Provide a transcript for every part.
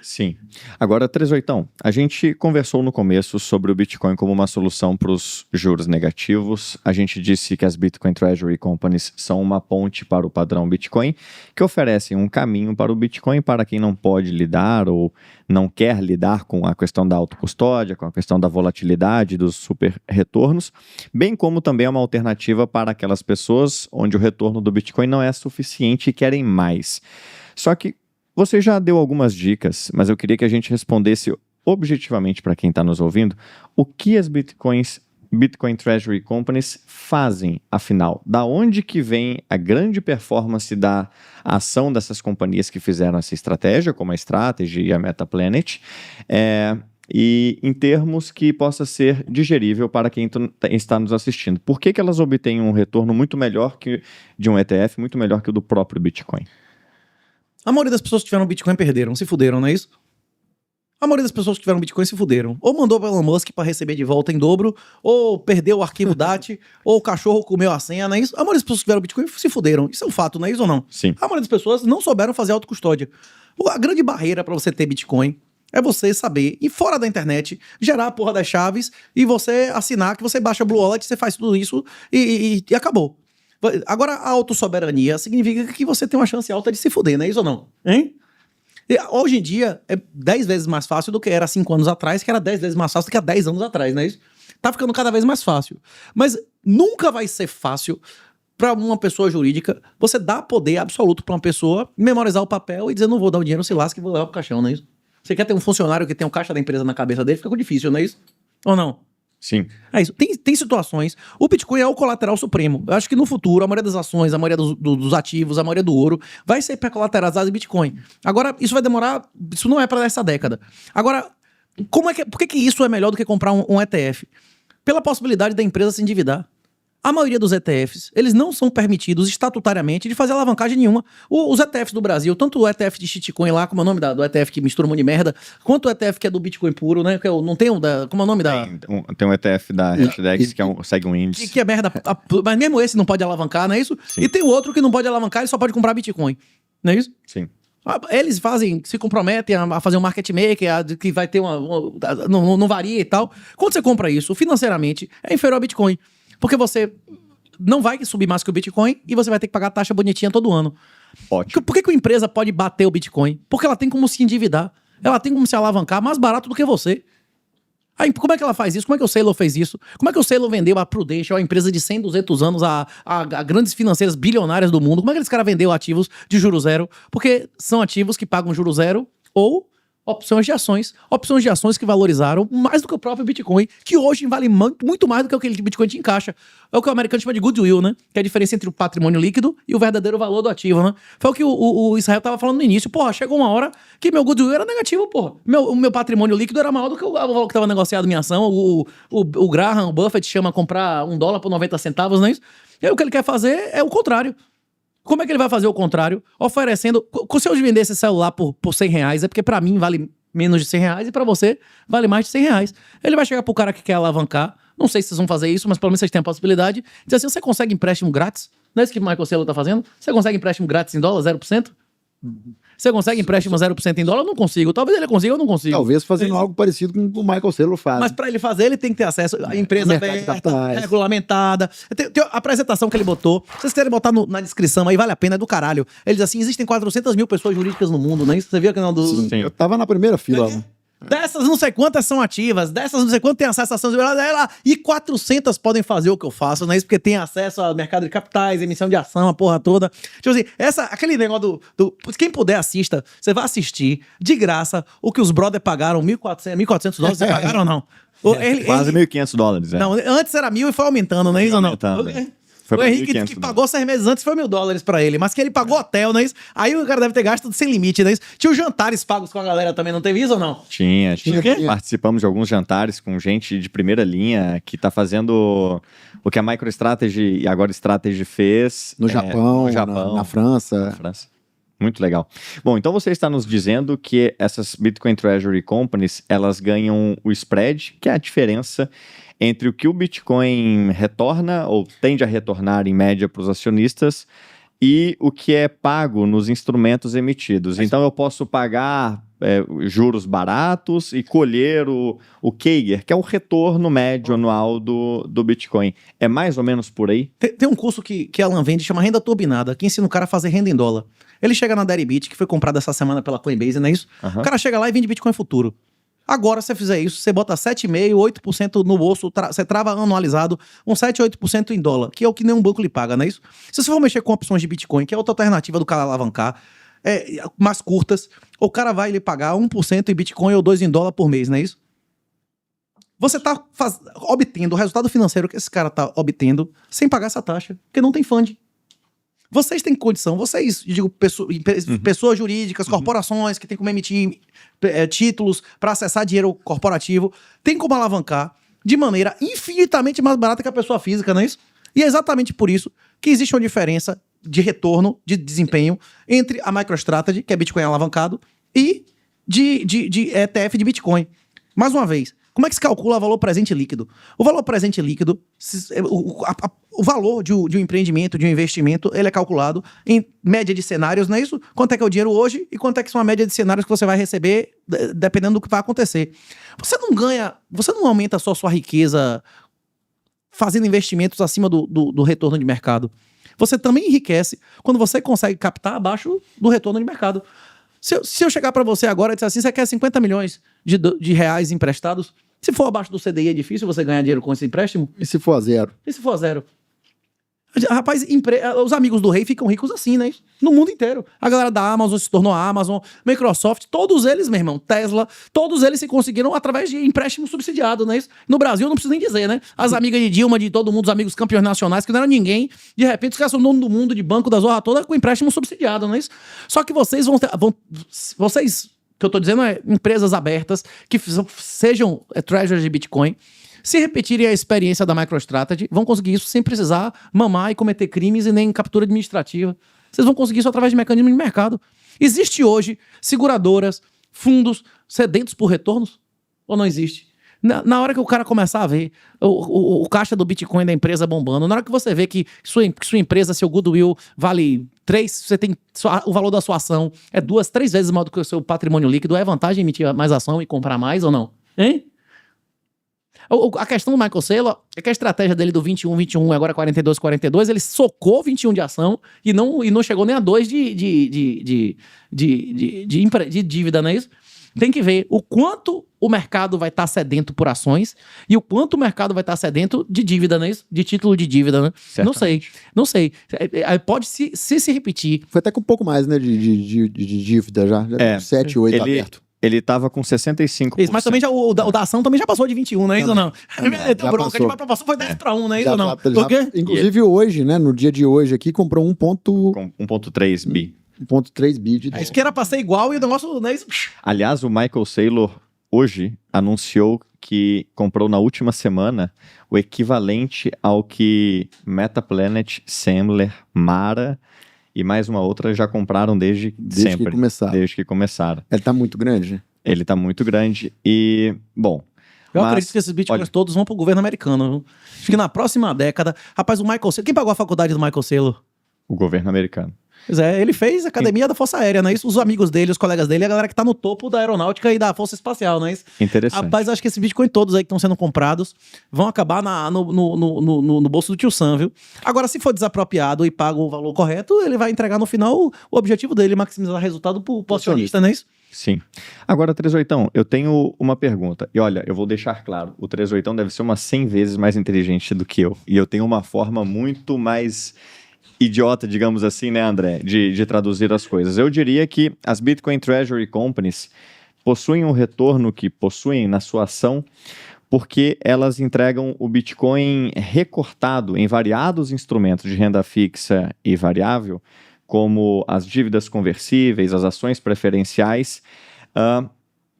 Sim. Agora, 38, a gente conversou no começo sobre o Bitcoin como uma solução para os juros negativos. A gente disse que as Bitcoin Treasury Companies são uma ponte para o padrão Bitcoin, que oferecem um caminho para o Bitcoin para quem não pode lidar ou não quer lidar com a questão da autocustódia, com a questão da volatilidade, dos super retornos, bem como também é uma alternativa para aquelas pessoas onde o retorno do Bitcoin não é suficiente e querem mais. Só que você já deu algumas dicas, mas eu queria que a gente respondesse objetivamente para quem está nos ouvindo o que as Bitcoin Treasury Companies fazem, afinal. Da onde que vem a grande performance da ação dessas companhias que fizeram essa estratégia, como a Strategy e a Metaplanet, e em termos que possa ser digerível para quem está nos assistindo. Por que elas obtêm um retorno muito melhor que de um ETF, muito melhor que o do próprio Bitcoin? A maioria das pessoas que tiveram Bitcoin perderam, se fuderam, não é isso? A maioria das pessoas que tiveram Bitcoin se fuderam. Ou mandou para Elon Musk para receber de volta em dobro, ou perdeu o arquivo DAT, ou o cachorro comeu a senha, não é isso? A maioria das pessoas que tiveram Bitcoin se fuderam. Isso é um fato, não é isso ou não? Sim. A maioria das pessoas não souberam fazer autocustódia. A grande barreira para você ter Bitcoin é você saber, ir fora da internet, gerar a porra das chaves e você assinar que você baixa a Blue Wallet, você faz tudo isso e acabou. Agora, a autossoberania significa que você tem uma chance alta de se fuder, não é isso ou não? Hein? E hoje em dia, é 10 vezes mais fácil do que era 5 anos atrás, que era 10 vezes mais fácil do que há 10 anos atrás, não é isso? Tá ficando cada vez mais fácil. Mas nunca vai ser fácil para uma pessoa jurídica você dar poder absoluto para uma pessoa memorizar o papel e dizer, não vou dar o dinheiro, se lasca e vou levar pro caixão, não é isso? Você quer ter um funcionário que tem o caixa da empresa na cabeça dele, fica difícil, não é isso? Ou não? Sim. É isso. Tem situações. O Bitcoin é o colateral supremo. Eu acho que no futuro, a maioria das ações, a maioria dos ativos, a maioria do ouro vai ser pré-colateralizado em Bitcoin. Agora, isso vai demorar. Isso não é para essa década. Agora, por que isso é melhor do que comprar um ETF? Pela possibilidade da empresa se endividar. A maioria dos ETFs, eles não são permitidos estatutariamente de fazer alavancagem nenhuma. Os ETFs do Brasil, tanto o ETF de shitcoin lá, como é o nome do ETF que mistura um monte de merda, quanto o ETF que é do Bitcoin puro, né? Que não tem como é o nome da... Tem um ETF da Hashdex que segue um índice. Que é merda. Mas mesmo esse não pode alavancar, não é isso? Sim. E tem o outro que não pode alavancar, ele só pode comprar Bitcoin. Não é isso? Sim. Eles se comprometem a fazer um market maker, que vai ter não varia e tal. Quando você compra isso, financeiramente, é inferior ao Bitcoin. Porque você não vai subir mais que o Bitcoin e você vai ter que pagar taxa bonitinha todo ano. Ótimo. Por que a empresa pode bater o Bitcoin? Porque ela tem como se endividar. Ela tem como se alavancar mais barato do que você. Aí, como é que ela faz isso? Como é que o Saylor fez isso? Como é que o Saylor vendeu a Prudential, a empresa de 100, 200 anos, a grandes financeiras bilionárias do mundo? Como é que esse cara vendeu ativos de juro zero? Porque são ativos que pagam juro zero ou opções de ações que valorizaram mais do que o próprio Bitcoin, que hoje vale muito mais do que o que o Bitcoin te encaixa. É o que o americano chama de goodwill, né? Que é a diferença entre o patrimônio líquido e o verdadeiro valor do ativo, né? Foi o que o Israel tava falando no início. Porra, chegou uma hora que meu goodwill era negativo, porra. O meu patrimônio líquido era maior do que o valor que tava negociado minha ação. O Graham, o Buffett chama a comprar $1 por 90 centavos, não é isso? E aí o que ele quer fazer é o contrário. Como é que ele vai fazer o contrário? Oferecendo... Se eu vender esse celular por R$100, é porque pra mim vale menos de R$100 e pra você vale mais de R$100. Ele vai chegar pro cara que quer alavancar, não sei se vocês vão fazer isso, mas pelo menos vocês têm a possibilidade, dizer assim, você consegue empréstimo grátis? Não é isso que o Michael Saylor tá fazendo? Você consegue empréstimo grátis em dólar, 0%? Você consegue empréstimo 0% em dólar? Eu não consigo. Talvez ele consiga, eu não consigo. Talvez fazendo algo parecido com o que o Michael Saylor faz. Mas para ele fazer, ele tem que ter acesso à empresa aberta, regulamentada. Tem a apresentação que ele botou. Se vocês querem botar na descrição aí, vale a pena, é do caralho. Ele diz assim, existem 400 mil pessoas jurídicas no mundo, não é isso? Você viu o canal do... Sim, eu tava na primeira fila. Dessas não sei quantas são ativas, dessas não sei quantas têm acesso a ações e 400 podem fazer o que eu faço, não é isso? Porque tem acesso ao mercado de capitais, emissão de ação, a porra toda. Tipo assim, aquele negócio quem puder assista, você vai assistir de graça o que os brothers pagaram, $1.400, você pagaram ou não? Quase $1.500, Não, antes era 1.000 e foi aumentando, não é isso ou não? O Henrique que pagou 6 meses antes foi $1.000 pra ele, mas que ele pagou hotel, não é isso? Aí o cara deve ter gasto sem limite, não é isso? Tinha os jantares pagos com a galera também, não teve isso ou não? Tinha. Participamos de alguns jantares com gente de primeira linha que tá fazendo o que a MicroStrategy e agora Strategy fez no Japão, na França. Muito legal. Bom, então você está nos dizendo que essas Bitcoin Treasury Companies, elas ganham o spread, que é a diferença entre o que o Bitcoin retorna ou tende a retornar em média para os acionistas e o que é pago nos instrumentos emitidos. Então eu posso pagar juros baratos e colher o Kager, que é o retorno médio anual do Bitcoin. É mais ou menos por aí? Tem um curso que a Alan vende, chama Renda Turbinada, que ensina o cara a fazer renda em dólar. Ele chega na Deribit, que foi comprado essa semana pela Coinbase, não é isso? O cara chega lá e vende Bitcoin futuro. Agora, se você fizer isso, você bota 7,5%, 8% no bolso, você trava anualizado uns 7, 8% em dólar, que é o que nenhum banco lhe paga, não é isso? Se você for mexer com opções de Bitcoin, que é outra alternativa do cara alavancar, mais curtas, o cara vai lhe pagar 1% em Bitcoin ou 2% em dólar por mês, não é isso? Você está obtendo o resultado financeiro que esse cara está obtendo sem pagar essa taxa, porque não tem fund. Vocês têm condição, vocês, digo, pessoas jurídicas, corporações que têm como emitir títulos para acessar dinheiro corporativo, tem como alavancar de maneira infinitamente mais barata que a pessoa física, não é isso? E é exatamente por isso que existe uma diferença de retorno, de desempenho, entre a MicroStrategy, que é Bitcoin alavancado, e de ETF de Bitcoin. Mais uma vez, como é que se calcula o valor presente líquido? O valor presente líquido, o valor de um empreendimento, de um investimento, ele é calculado em média de cenários, não é isso? Quanto é que é o dinheiro hoje e quanto é que são a média de cenários que você vai receber, dependendo do que vai acontecer. Você não aumenta só sua riqueza fazendo investimentos acima do retorno de mercado. Você também enriquece quando você consegue captar abaixo do retorno de mercado. Se eu chegar para você agora e disser assim, você quer 50 milhões de reais emprestados, se for abaixo do CDI é difícil você ganhar dinheiro com esse empréstimo? E se for a zero? E se for a zero? Rapaz, os amigos do rei ficam ricos assim, né? No mundo inteiro. A galera da Amazon se tornou a Amazon, Microsoft, todos eles, meu irmão, Tesla, todos eles se conseguiram através de empréstimo subsidiado, né? No Brasil, não preciso nem dizer, né? As amigas de Dilma, de todo mundo, os amigos campeões nacionais, que não eram ninguém, de repente os caras são dono do mundo, de banco da zorra toda, com empréstimo subsidiado, não é isso? Só que vocês vocês, que eu tô dizendo empresas abertas, que sejam treasuries de Bitcoin, se repetirem a experiência da MicroStrategy, vão conseguir isso sem precisar mamar e cometer crimes e nem captura administrativa. Vocês vão conseguir isso através de mecanismos de mercado. Existe hoje seguradoras, fundos sedentos por retornos? Ou não existe? Na hora que o cara começar a ver o caixa do Bitcoin da empresa bombando, na hora que você vê que sua empresa, seu goodwill, vale 3, você tem o valor da sua ação é 2, 3 vezes maior do que o seu patrimônio líquido, é vantagem emitir mais ação e comprar mais ou não? Hein? A questão do Michael Saylor é que a estratégia dele do 21, agora 42, ele socou 21 de ação e não chegou nem a 2 de dívida, não é isso? Tem que ver o quanto o mercado vai estar sedento por ações e o quanto o mercado vai estar sedento de dívida, não é isso? De título de dívida, né? Não sei. Pode se repetir. Foi até com um pouco mais, né, de dívida já. 7, 8 aberto. Ele estava com 65%. Isso, mas também o da ação também já passou de 21, não é isso ou não? Deu bronca, de passou foi 10-1, não é isso ou não? Inclusive hoje, né, no dia de hoje aqui, comprou 1,3 bi. 1,3 bi de dólar. Isso que era pra ser igual e o negócio, não é isso? Aliás, o Michael Saylor hoje anunciou que comprou na última semana o equivalente ao que Metaplanet, Semler, Mara e mais uma outra já compraram desde sempre. Desde que começaram. Ele tá muito grande, né? Ele tá muito grande e, bom... Eu acredito que esses bitcoins todos vão pro governo americano. Acho que na próxima década... Rapaz, o Michael Saylor... Quem pagou a faculdade do Michael Saylor? O governo americano. Pois é, ele fez academia da Força Aérea, não é isso? Os amigos dele, os colegas dele, a galera que tá no topo da aeronáutica e da Força Espacial, não é isso? Interessante. Rapaz, acho que esses Bitcoin todos aí que estão sendo comprados vão acabar no bolso do tio Sam, viu? Agora, se for desapropriado e paga o valor correto, ele vai entregar no final o objetivo dele, maximizar resultado pro acionista, não é isso? Sim. Agora, 38, eu tenho uma pergunta. E olha, eu vou deixar claro, o 38 deve ser umas 100 vezes mais inteligente do que eu. E eu tenho uma forma muito mais... idiota, digamos assim, né, André, de traduzir as coisas. Eu diria que as Bitcoin Treasury Companies possuem o retorno que possuem na sua ação porque elas entregam o Bitcoin recortado em variados instrumentos de renda fixa e variável, como as dívidas conversíveis, as ações preferenciais,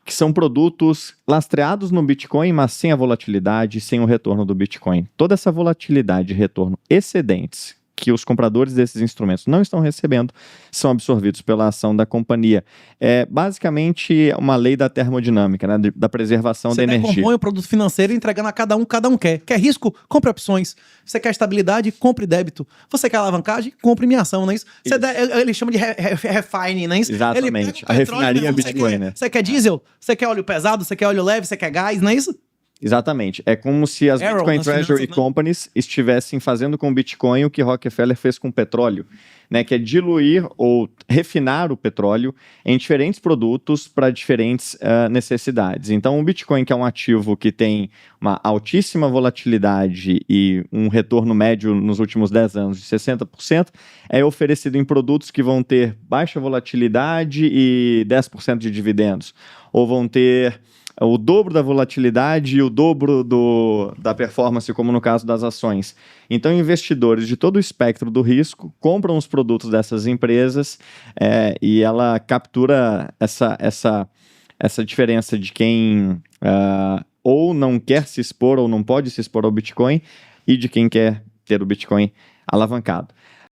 que são produtos lastreados no Bitcoin, mas sem a volatilidade, sem o retorno do Bitcoin. Toda essa volatilidade e retorno excedentes que os compradores desses instrumentos não estão recebendo são absorvidos pela ação da companhia. É basicamente uma lei da termodinâmica, né, da preservação da energia. Você compõe o produto financeiro entregando a cada um quer. Quer risco? Compre opções. Você quer estabilidade? Compre débito. Você quer alavancagem? Compre minha ação, não é isso? Ele chama de refine, não é isso? Exatamente. A refinaria Bitcoin, né? Você quer diesel? Você quer óleo pesado? Você quer óleo leve? Você quer gás? Não é isso? Exatamente. É como se as Bitcoin Treasury Companies estivessem fazendo com o Bitcoin o que Rockefeller fez com o petróleo, né? Que é diluir ou refinar o petróleo em diferentes produtos para diferentes necessidades. Então, o Bitcoin, que é um ativo que tem uma altíssima volatilidade e um retorno médio nos últimos 10 anos de 60%, é oferecido em produtos que vão ter baixa volatilidade e 10% de dividendos, ou vão ter o dobro da volatilidade e o dobro da performance, como no caso das ações. Então, investidores de todo o espectro do risco compram os produtos dessas empresas e ela captura essa diferença de quem ou não quer se expor ou não pode se expor ao Bitcoin e de quem quer ter o Bitcoin alavancado.